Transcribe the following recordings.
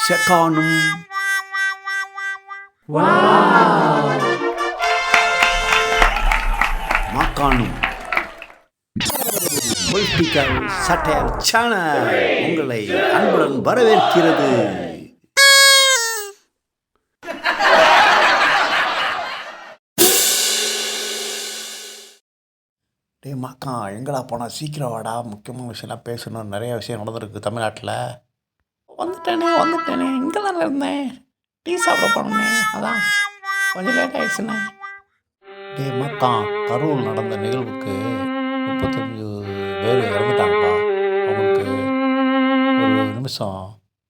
செகானும் மாக்கானும் political satire channel உங்களை அன்புடன் வரவேற்கிறது. டே மாக்கா, எங்கடா போனால் சீக்கிரம் வாடா, முக்கியமான விஷயம்லாம் பேசணும், நிறைய விஷயம் நடந்திருக்கு தமிழ்நாட்டில். வந்துட்டேனே இங்கே தானே இருந்தேன், டீ சாப்பிட போனோன்னே, அதான் கொஞ்சம் லேட் ஆகிடுச்சுண்ணே. டே மாக்கா, கரூர் நடந்த நிகழ்வுக்கு 35 பேர் இறந்துட்டாங்கப்பா. அவங்களுக்கு ஒரு நிமிஷம்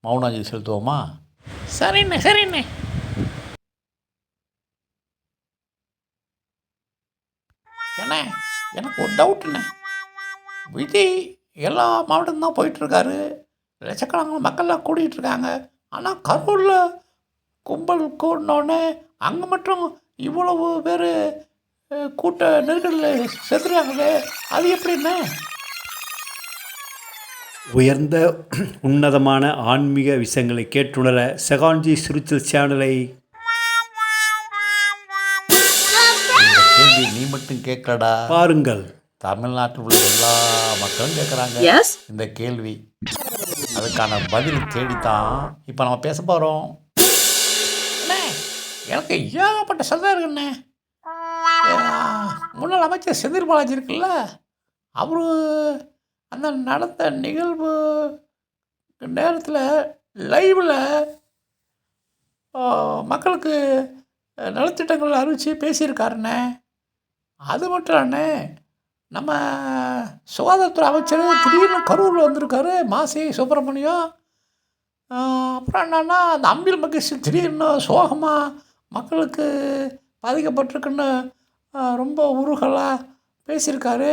மௌனாஞ்சலி செலுத்துவோமா? சரிண்ணே. அண்ணே, எனக்கு ஒரு டவுட்டுண்ணே. விஜய் எல்லா மாவட்டமும் தான் போயிட்டுருக்காரு, லட்சக்கணக்கான மக்கள்லாம் கூடிகிட்டு இருக்காங்க. ஆனால் கரூரில் கும்பல் கூடினோடனே அங்கே மட்டும் இவ்வளவு பேர் கூட்ட நெருக்கடியில் செத்துறாங்களே, அது எப்படின்னு? உயர்ந்த உன்னதமான ஆன்மீக விஷயங்களை கேட்டுணர செகான்ஜி ஸ்பிரிச்சுவல் சேனலை. இந்த கேள்வி நீ மட்டும் கேட்கலடா, பாருங்கள், தமிழ்நாட்டில் உள்ள எல்லா மக்களும் கேட்குறாங்க இந்த கேள்வி. அதுக்கான பதில் தேடித்தான் இப்போ நம்ம பேச போகிறோம். எனக்கு ஏகப்பட்ட சந்தேகம் இருக்குண்ணே. முன்னாள் அமைச்சர் செந்தில் பாலாஜி இருக்குல்ல, அவரு அந்த நடந்த நிகழ்வு நேரத்தில் லைவில் மக்களுக்கு நலத்திட்டங்கள் அறிவித்து பேசியிருக்காருண்ணே. அது மட்டும் இல்லைண்ணே, நம்ம சுகாதாரத்துறை அமைச்சர் திடீர்னு கரூரில் வந்திருக்காரு, மாசி சுப்பிரமணியம். அப்புறம் என்னன்னா, அந்த அம்பில் மகேஷ் திடீர்னு சோகமாக மக்களுக்கு பாதிக்கப்பட்டிருக்குன்னு ரொம்ப உருகலாக பேசியிருக்காரு.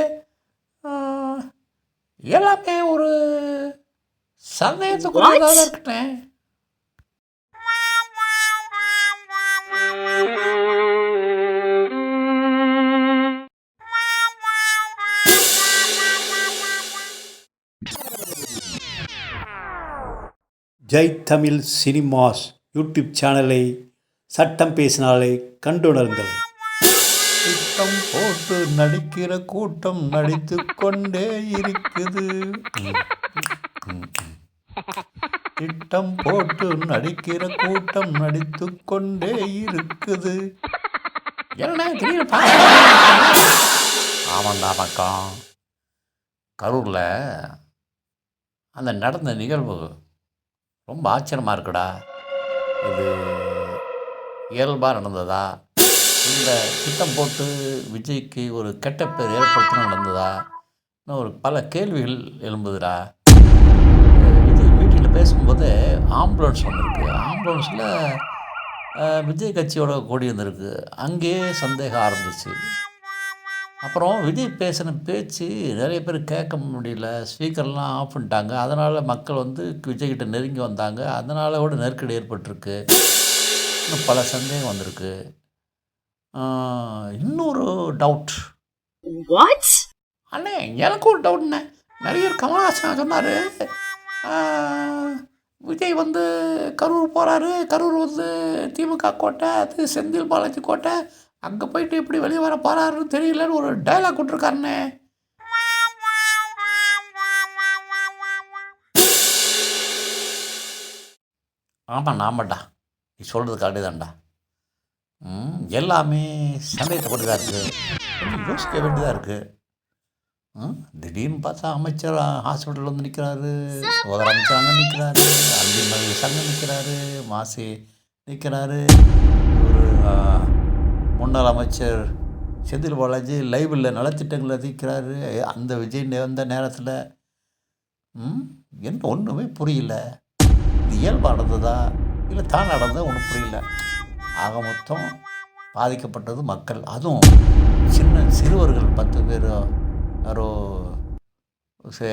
எல்லாமே ஒரு சந்தேகத்துக்குள்ளதாக இருக்கட்டேன். ஜெய் தமிழ் சினிமாஸ் யூடியூப் சேனலை சட்டம் பேசினாலே கண்டுணருங்கள். திட்டம் போட்டு நடிக்கிற கூட்டம் நடித்து கொண்டே இருக்குது. திட்டம் போட்டு நடிக்கிற கூட்டம் நடித்து கொண்டே இருக்குது. ஆமாண்டா பக்கம், கரூரில் அந்த நடந்த நிகழ்வு ரொம்ப ஆச்சரியமாக இருக்குடா. இது இயல்பாக நடந்ததா, இந்த திட்டம் போட்டு விஜய்க்கு ஒரு கெட்ட பேர் ஏற்படுத்தணும் நடந்ததா, இன்னும் ஒரு பல கேள்விகள் எழும்புதுடா. விஜய் மீட்டிங்கில் பேசும்போது ஆம்புலன்ஸ் வந்திருக்கு, ஆம்புலன்ஸில் விஜய் கட்சியோட கொடி வந்திருக்கு, அங்கேயே சந்தேகம் ஆரம்பிச்சிச்சு. அப்புறம் விஜய் பேசின பேச்சு நிறைய பேர் கேட்க முடியல, ஸ்பீக்கர்லாம் ஆஃப் பண்ணிட்டாங்க. அதனால் மக்கள் விஜய்கிட்ட நெருங்கி வந்தாங்க, அதனால் கூட நெருக்கடி ஏற்பட்டிருக்கு. இன்னும் பல சந்தேகம் வந்திருக்கு. இன்னொரு டவுட். அண்ணே, எனக்கு ஒரு டவுட்ண்ணே. நடிகர் கமல்ஹாசன் சொன்னார், விஜய் கரூர் போகிறாரு, கரூர் திமுக கோட்டை, அது செந்தில் பாலாஜி கோட்டை, அங்கே போயிட்டு எப்படி வெளியே வர போகிறாருன்னு தெரியலன்னு ஒரு டைலாக் விட்ருக்காருண்ணே. ஆமாண்டா, நீ சொல்கிறது கரெக்டு தான்டா. எல்லாமே சந்தேகப்பட்டு தான் இருக்குது, கொஞ்சம் யோசிக்க வேண்டியதாக இருக்குது. திடீர்னு பார்த்தா அமைச்சர் ஹாஸ்பிட்டலில் நிற்கிறாரு, சுகாதார அமைச்சர் அங்கே நிற்கிறாரு, அன்பில் மகேஷ் அங்கே நிற்கிறாரு, மாசி நிற்கிறாரு, ஒரு முன்னாள் அமைச்சர் செந்தில் பாலாஜி லைவில் நலத்திட்டங்களில் நிற்கிறாரு. அந்த விஜய் வந்த நேரத்தில் என்ன ஒன்றுமே புரியல. இது இயல்பாக நடந்ததா இல்லை தான் நடந்ததா ஒன்றும் புரியல. ஆக மொத்தம் பாதிக்கப்பட்டது மக்கள், அதுவும் சிறுவர்கள் 10 பேர் யாரோ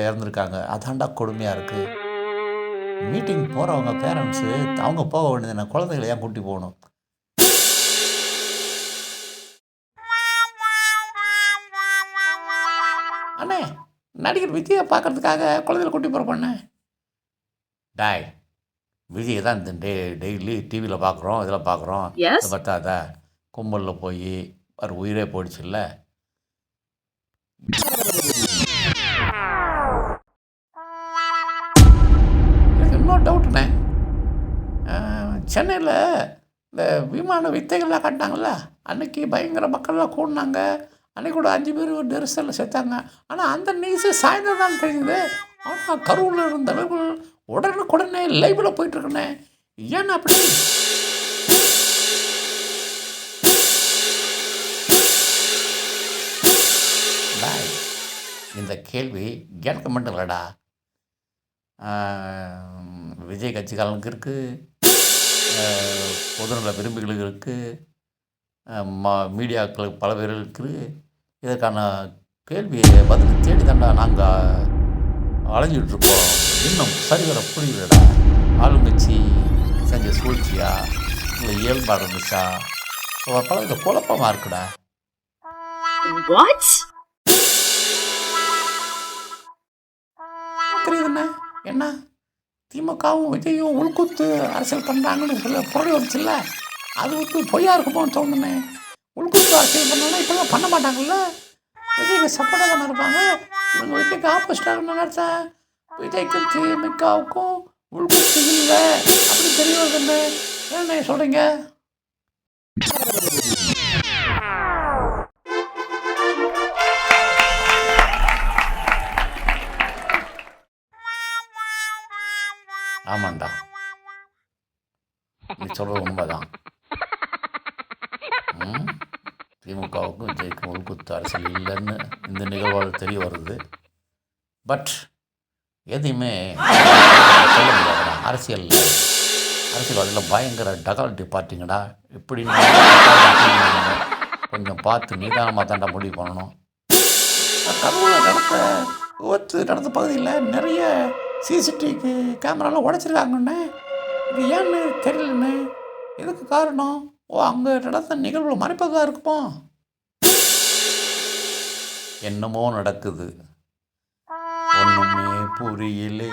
இறந்துருக்காங்க. அதாண்டா கொடுமையாக இருக்குது. மீட்டிங் போகிறவங்க பேரண்ட்ஸு அவங்க போக வேண்டியது, குழந்தைகளை ஏன் கூட்டி போகணும்? அண்ணே, நடிகர் விஜயை பார்க்குறதுக்காக குழந்தைகளை கூட்டி போகிற பண்ண டாய், விஜய் தான் இந்த டெய்லி டிவியில் பார்க்குறோம், இதில் பார்க்குறோம். இதை Yes? பார்த்தாதா கும்பலில் போய் ஒரு உயிரே போயிடுச்சுல்ல. எனக்கு இன்னொரு டவுட்டுண்ணே. சென்னையில் இந்த விமான வித்தைகள்லாம் காட்டினாங்கல்ல, அன்னைக்கு பயங்கர மக்கள்லாம் கூடினாங்க. அன்னைக்கு கூட 5 பேர் ஒரு நெரிசலில் செத்தாங்க. ஆனால் அந்த நியூஸு சாயந்தரம் தான் தெரியுது. ஆனால் கரூரில் இருந்தவர்கள் உடனுக்குடனே லைவில் போயிட்டுருக்கண்ணே. ஏன்னா அப்படி? பாய், இந்த கேள்வி எனக்கு மட்டும் இல்லைடா, விஜய் கட்சிக்காரனுக்கு இருக்குது, பொதுநல விரும்பிகளுக்கு இருக்குது, மீடியாக்களுக்கு பல பேர் இருக்குது. இதற்கான கேள்வியை பதில் தேடி தாண்டா நாங்கள் அலைஞ்சிட்ருக்கோம். இன்னும் சரிவர புரியலடா. ஆளுங்கட்சி செஞ்ச சூழ்ச்சியா இல்லை இயல்பாக இருந்துச்சா? பல வித குழப்பமாக இருக்குடா. What? தெரியுதுண்ணே. என்ன திமுகவும் விஜயும் உள்குத்து அரசியல் பண்ணுறாங்கன்னு சொல்ல பொருள் வந்துச்சுல்ல, அது வந்து பொய்யா இருக்குமோன்னு தோணுண்ணே. உள்குத்து அரசியல் பண்ணோன்னா இப்போலாம் பண்ண மாட்டாங்கல்ல. விஜய்க்கு சப்போர்ட்டாக தானே இருப்பாங்க. இவங்க விஜய்க்கு ஆப்போசிட்டாக நினைச்சா விஜய்க்கு திமுகவுக்கும் உள்குத்து இல்லை அப்படி தெரிய வருதுண்ணே. என்ன சொல்கிறீங்க? ஆமாண்டா, நீ சொல்கிறது உண்மைதான். திமுகவுக்கும் விஜய்க்கும் உள்குத்து அரசியல் இல்லைன்னு இந்த நிகழ்வால் தெரிய வருது. பட் எதையுமே சொல்ல முடியாதுடா. அரசியல்வாதியில் பயங்கர டகால்ட்டி பார்ட்டிங்கடா. இப்படின்னு கொஞ்சம் பார்த்து நிதானமாக தாண்டா முடிவு பண்ணணும். கரூரில் நடந்த பகுதியில் நிறைய சிசிடிவி கேமராலாம் உடைச்சிருக்காங்கண்ணே. இது ஏன்னு தெரியலண்ணே. எதுக்கு காரணம்? அங்கே நடந்த நிகழ்வுல மறைப்பதாக இருக்குமோ? என்னமோ நடக்குது, ஒன்றுமே புரியலே.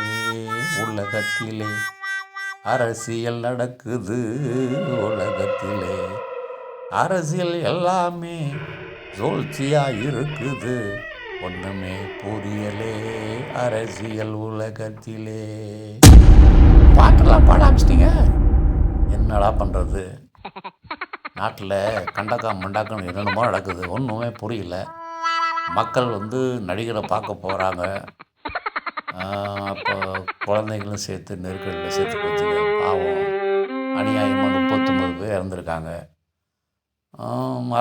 உலகத்திலே அரசியல் நடக்குது. உலகத்திலே அரசியல் எல்லாமே சூழ்ச்சியாக இருக்குது. ஒன்றுமே புரியலே அரசியல் உலகத்திலே. பாட்டெல்லாம் பாட ஆரம்பிச்சிட்டிங்க. என்னடா பண்ணுறது? நாட்டில் கண்டக்கா மண்டாக்கன்னு என்னென்னமோ நடக்குது, ஒன்றுமே புரியல. மக்கள் வந்து நடிகரை பார்க்க போகிறாங்க. அப்போ குழந்தைங்களும் சேர்த்து நெருக்கடியில் சேர்த்து போச்சுங்க. பாவம், அநியாயமாக 39 பேர் இறந்துருக்காங்க.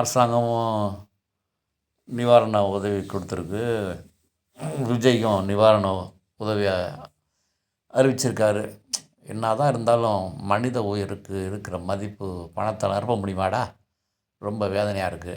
அரசாங்கமும் நிவாரண உதவி கொடுத்துருக்கு. விஜய்க்கும் நிவாரண உதவியை அறிவிச்சிருக்காரு. என்ன தான் இருந்தாலும் மனித உயிருக்கு இருக்கிற மதிப்பு பணத்தால் நிரப்ப முடியுமாடா? ரொம்ப வேதனையாக இருக்குது.